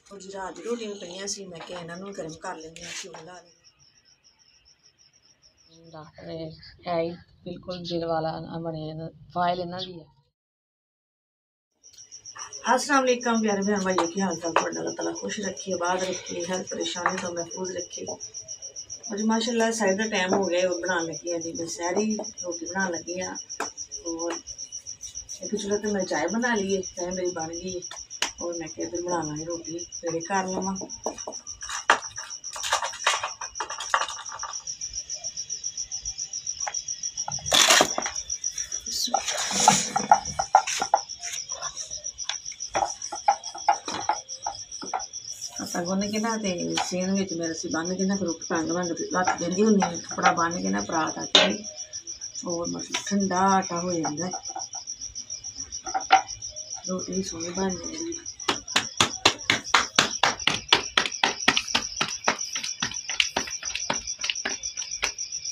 और जी रात की रोटी भी पईयां सी, मैं क्या इन्हां नूं गर्म कर लेंगे, घ्यो ला लेंगे। है ही बिल्कुल दिल वाला बने फाइल इन्हां दी है। अस्सलाम वालेकुम प्यारे बहन भाइयों, की हाल चाल? अल्लाह ताला खुश रखिए, आबाद रखिए, हर परेशानी तो महफूज रखिए। और जी माशाल्लाह साइड का टाइम हो गया, और बनाने लगी है जी मैं सहरी रोटी बनाने लगी हाँ। और एक चूल्हे पर मैं चाय बना ली है, चाय मेरी बन गई है, और मैं क्या फिर बना लाँगी रोटी पेड़े कर लवां। आटा गुन के ना तो सीन में मेरे से बन के ना फिर टंग भंग रख देंदी हूँ, कपड़ा बन के ना परात आटे और मतलब ठंडा आटा हो जाता है, रोटी भी सोहनी बन जाएगी।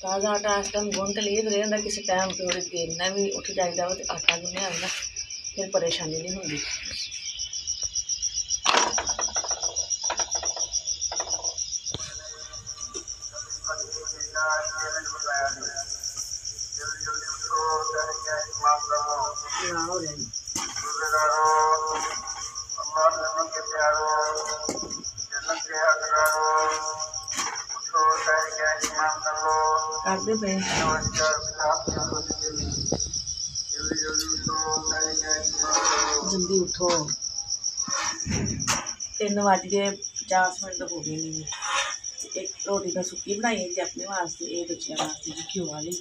ताज़ा आटा इस टाइम गुन तो लिए फिर यह किसी टाइम थोड़ी देर में भी उठ जाइदा वा तो आटा गुन्निया होवे ना फिर परेशानी नहीं होंदी। करते पे जल्दी उठो, 3 बज गए 50 मिनट हो गए नहीं। एक रोटी का सुक्की बनाई है जी अपने वास्ते, ये बच्चों वास्ते जी घ्यो वाली।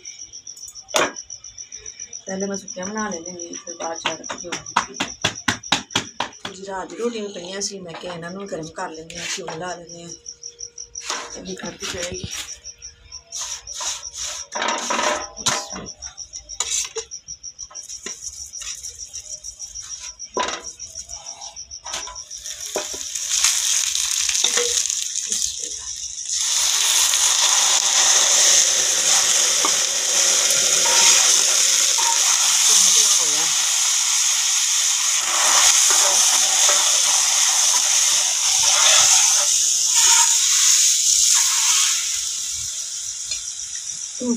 पहले मैं सुक्कियां बना लेने फिर बाद घ्यो वाली। जी रात की रोटी भी पईयां सी, मैं क्या इन्हां नूं गर्म कर लेंगे, घ्यो ला लेंगे, अभी खाती जाएगी।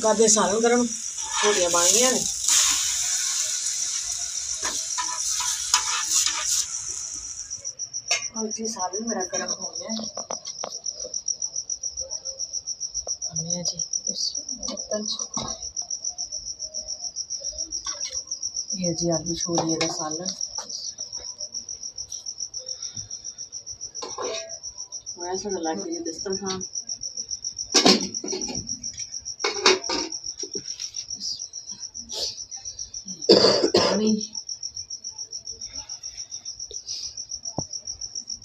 कर दे सालन गर्म, रोटियां बन गई ने। और जी सालन मेरा गर्म हो गया है जी इस बर्तन। ये जी आलू छोलिए का सालन वैसा लग गई दस्तरखान।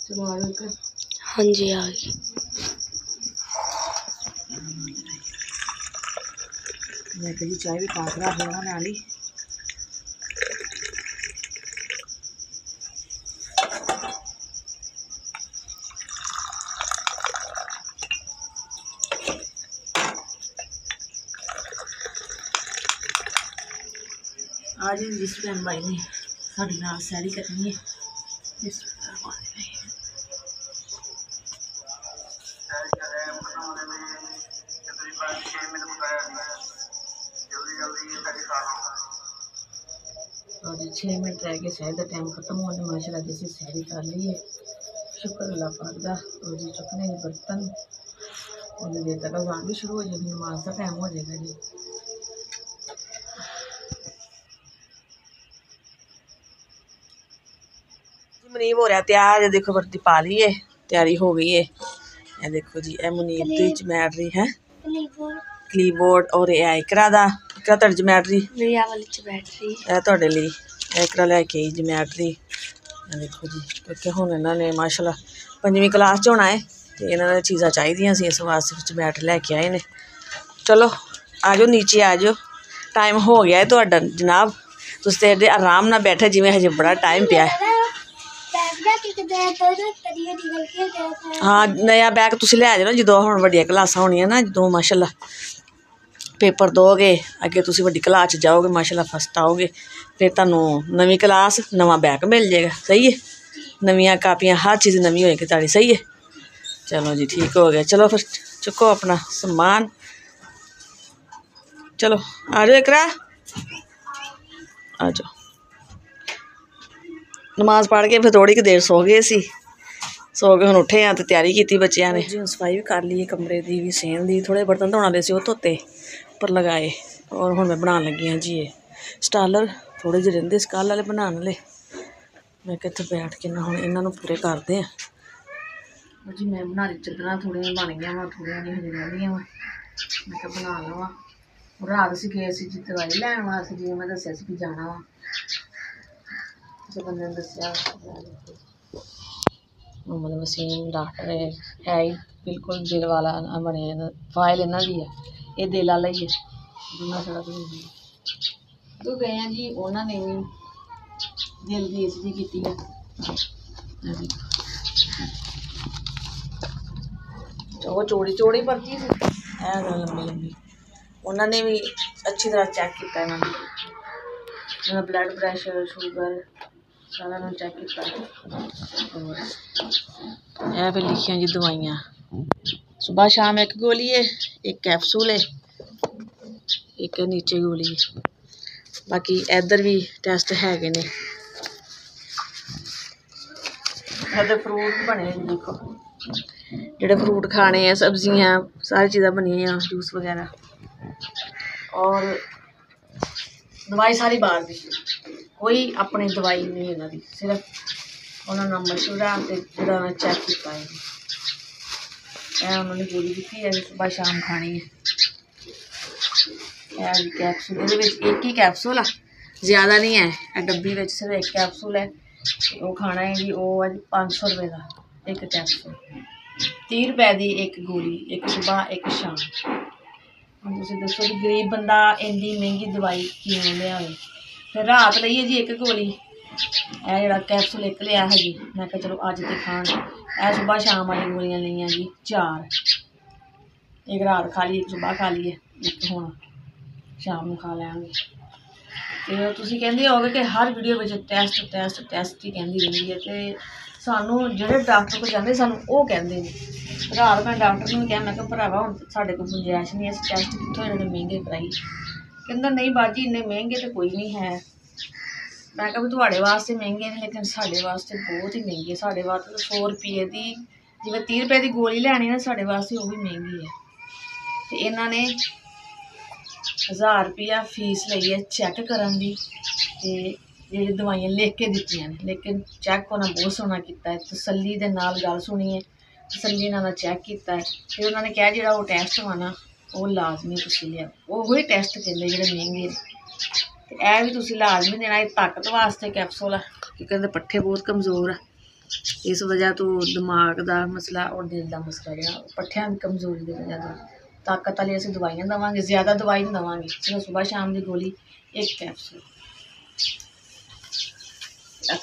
चलो आ गए। हाँ जी आ गई। मैं कही चाय भी पाक रहा होना नाली। आज जिस टाइम भाई ने साड़ी नाल सैरी करनी है। और 6 मिनट रह गए शायद टाइम खत्म होने, माशाल्लाह जैसे सैरी कर ली है, शुक्र अल्लाह पाक दा। और जी चुकने के बर्तन और देर तक अज़ान भी शुरू हो जाएगी, नमाज का टाइम हो जाएगा जी। मुनीब हो रहा तैयार, देखो वर्दी पा ली है, तैयारी हो गई है। ये देखो जी ए मुनीब दी जमैटरी है, क्लीबोर्ड और ये इकरा दा इकरा तेरी जमैटरी तुहाडे लई इकरा लैके आई जमैटरी। देखो जी क्योंकि हुण इन्हां ने माशाल्लाह 5वीं क्लास च होना है तो इन्हां ने चीज़ां चाहिदियां सी, इस वास्ते जमैटरी लैके आए ने। चलो आ जाओ नीचे आ जाओ, टाइम हो गया है तुहाडा जनाब, तुसीं ते आराम नाल बैठे जिवें हजे बड़ा टाइम पिया है। हाँ नया बैग तुसीं लै जाओ जो हुण वड्डियां क्लासां होनियां ना, जो माशाल्लाह पेपर दोगे अगे तुसीं वड्डी क्लास च जाओगे, माशाल्लाह फस्ट आओगे, फिर तुहानूं नवीं क्लास नवां बैग मिल जाएगा। सही है नवियां कापियां हर चीज़ नवी होएगी ताड़ी। सही है, चलो जी ठीक हो गया। चलो फिर चुको अपना समान, चलो आ जाओ इकरा, आ जाओ। नमाज पढ़ के फिर थोड़ी देर सो गए सी, सो के हुण उठे हाँ तो तैयारी की बच्चों ने जी। सफाई भी कर ली कमरे की भी, सेन की, थोड़े बर्तन धोने वाले से वो धोते पर लगाए। और हुण मैं बनाने लगी हाँ जी ये स्टालर, थोड़े ਜਿਹੇ ਰਹਿੰਦੇ ਸੀ ਕੱਲ੍ਹ वाले बनाने वाले। मैं कि इत्थे बैठ के ना हुण इन्हां नूं पूरे करदे आ जी। मैं बना ली चादरां, थोड़ियां बन गईयां वा, थोड़ियां नहीं हजे रहंदियां वा। मैं कहा बना लवां। रात असीं गए सी जी दवाई लैण वास्ते, जिवें मैं दस्सिया सी कि जाना वा, बंदे ने दस्सिया मोहम्मद वसीम डॉक्टर है ही बिल्कुल दिल वाला बने। फाइल इन्हां दी है, ये दिल वाला ही है। जिन्ना सारा तो गए हैं जी, उन्होंने भी दिल की ईसजी की है। वो चौड़ी चौड़ी पर्ची सी, लंबी लंबी। उन्होंने भी अच्छी तरह चैक किया, इन्होंने ब्लड प्रैशर शुगर सारा उन्होंने चैक किया। और यह फिर लिखियां जी दवाइयाँ, सुबह शाम एक गोली है, एक कैप्सूल है, एक नीचे गोली है। बाकी इधर भी टैसट है ने। इधर फ्रूट बने देखो, जेह्ड़े फ्रूट खाने हैं, सब्जियां सारी चीज़ां बनी हैं, जूस वगैरह। और दवाई सारी बाहर दी, कोई अपनी दवाई नहीं इन्हां दी, सिर्फ उन्होंने मशवरा ते जेह्ड़ा उन्होंने चैक किया है। उन्होंने गोली दी है, सुबह शाम खानी है। कैप्सूल एक ही कैप्सूल है, ज़्यादा नहीं है। डब्बी में सिर्फ एक कैप्सूल है, वो खाना है जी। वो है 500 रुपये का एक कैप्सूल, 30 रुपए की एक गोली, एक सुबह एक शाम। हम तुम दसो कि गरीब बंदा इन्नी महंगी दवाई किवें लिया। फिर रात लईए जी एक गोली, यह जरा कैप्सूल एक लिया है जी। मैं कहा चलो अज तो खान, यह सुबह शाम वाली गोलियां लिया जी 4, एक रात खा ली, एक सुबह खा ली है, एक हुण शाम को खा लेंगे। तो तुसीं कहंदे होगे कि हर वीडियो में टैसट टैसट टैसट ही कहती रही है, तो सानू जिहड़े डॉक्टर को जाते सानू वो कहते हैं। रात मैं डॉक्टर ने कहा, मैं भरावा हुण साडे कोल गुंजाइश नहीं, अस टैसट कित्थों इन्ने महंगे कराई। कहंदा नहीं बाजी इन्ने महंगे तो कोई नहीं है। मैं कहा भी तुहाडे वास्ते महंगे ने, लेकिन साडे वास्ते बहुत ही महंगे। साडे वास्ते तो 100 रुपये की जिवें 30 रुपये की गोली लैनी ना, साडे वास्ते वो भी महंगी है। तो इन्होंने 1000 रुपया फीस लई है चैक करन दी, ते जेह्ड़ी दवाइयां लिख के दित्तियां ने। लेकिन चैक उन्हें बहुत सोहना किया है, तसल्ली दे नाल गल सुनी है, तसल्ली नाल चैक किया है। फिर उन्होंने कहा जो वो टैसट वा ना वो लाजमी तुसीं लियाओ। वही टैसट कहते जेह्ड़े महंगे ने, ते ऐ भी तुसीं लाजमी देना। ये ताकत वास्ते कैप्सूल है, क्योंकि इहदे पट्ठे बहुत कमज़ोर है। इस वजह तो दिमाग का मसला और दिल का मसला जो पट्ठियां की कमज़ोरी की वजह तो ताकत वाली असीं दवाइयां देवांगे, ज़्यादा दवाई नहीं देवांगे, सिर्फ सुबह शाम की गोली एक कैप्सूल।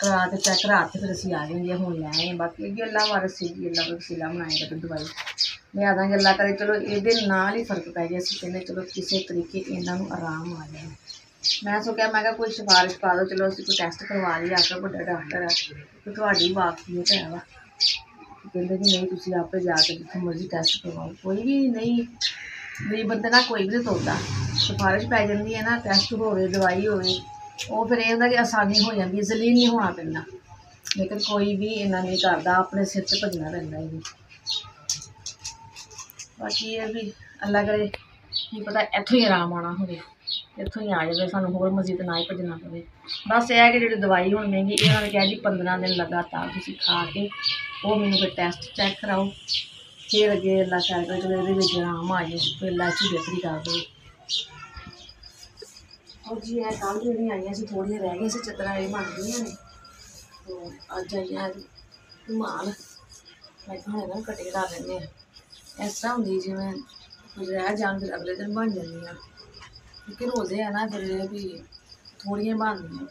रात चैक रात फिर असीं आ जाएंगे, हुण लै आए। बाकी अल्लाह वारस सी, अल्लाह वसीला बनाएगा तो दवाई लिया देंगे। अल्लाह करे चलो ये नाल ही फर्क पै जाए। असीं कहने चलो किसी तरीके इन्हां नूं आराम आ जाए। मैं सो क्या, मैं कोई सिफारिश पा दो, चलो असीं कोई टैसट करवा लिए, आकर बड़ा डॉक्टर है तो तुहाडी वाकफियत है वा। कहते कि नहीं तुसीं आपे जाके जित्थे मर्जी टैसट करवाओ। कोई भी नहीं, गरीब बंदे ना कोई भी नहीं तोड़दा, सिफारिश पै जाती है ना, टैसट होवे दवाई होवे, वो फिर यह होंदा कि आसानी हो जाती है, जलील नहीं होना पैंदा। लेकिन कोई भी इन्ना नहीं करता, अपने सिर से भजना पैंदा है। बाकी ये भी अल्लाह करे की पता इत्थों ही आराम आना होवे, इत्थों ही आ जाए, सानू होर मजीद ना ही भजना पवे। बस यह है कि जी दवाई हुण महंगी, इन्होंने कहा जी 15 दिन लगातार तुसीं खा के वो मैनूं फिर टैसट चैक कराओ, फिर अगे अल्लाह खैर करे चलो ये आराम आ जाए, फिर अल्लाह अच्छी बेहतरी कर दे। और जी है कल जो आई सी थोड़िया रह गई सी चादर ये बन गई ने, तो अज आई धमाल। मैं कहा ना कटे कटा लेंगे, इस तरह होंगी जिवें कुछ रह जान फिर अगले दिन बन जाए, क्योंकि रोजे है ना फिर भी थोड़िया बनदियां।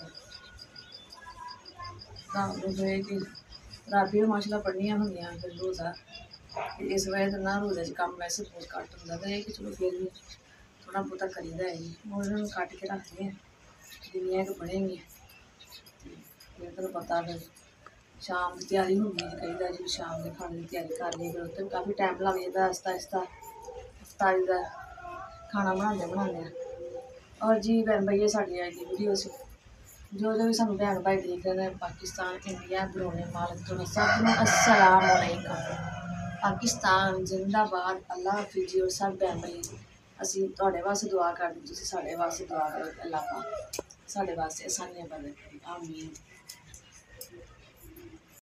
कि रात भी माशाल्लाह पढ़नियां होंदियां फिर रोज़ा, इस वजह से ना रोज़े च कम्म वैसे बहुत घट्ट होंदा, तो ये कि चलो फिर भी थोड़ा बहुता करीदा है जी। और इन्होंने कट के रखते हैं, जिन्नियां कि बढ़ेंगी फिर तुहानूं पता फिर शाम की तैयारी हो गई कई बार जी शाम के खाने की तैयारी कर ली फिर उत्थे काफ़ी टाइम लग जाता आस्ता आस्ता इफ्तारी का खाना बनाते और जी भैन भाई साड़ी आई दी वीडियो से जो भी सानू भैन भाई देख रहे हैं पाकिस्तान इंडिया बरोने मालक तो सब अस्सलाम वालेकुम पाकिस्तान जिंदाबाद अल्लाह हाफिज़ जी और सब भैन भाई ਅਸੀਂ ਤੁਹਾਡੇ ਵਾਸਤੇ ਦੁਆ ਕਰਦੇ ਤੁਸੀਂ ਸਾਡੇ ਵਾਸਤੇ ਦੁਆ ਕਰੋ ਅੱਲਾਹ ਪਾਕ ਸਾਡੇ ਵਾਸਤੇ ਆਸਾਨੀਆਂ ਪੈਦਾ ਕਰੇ ਆਮੀਨ।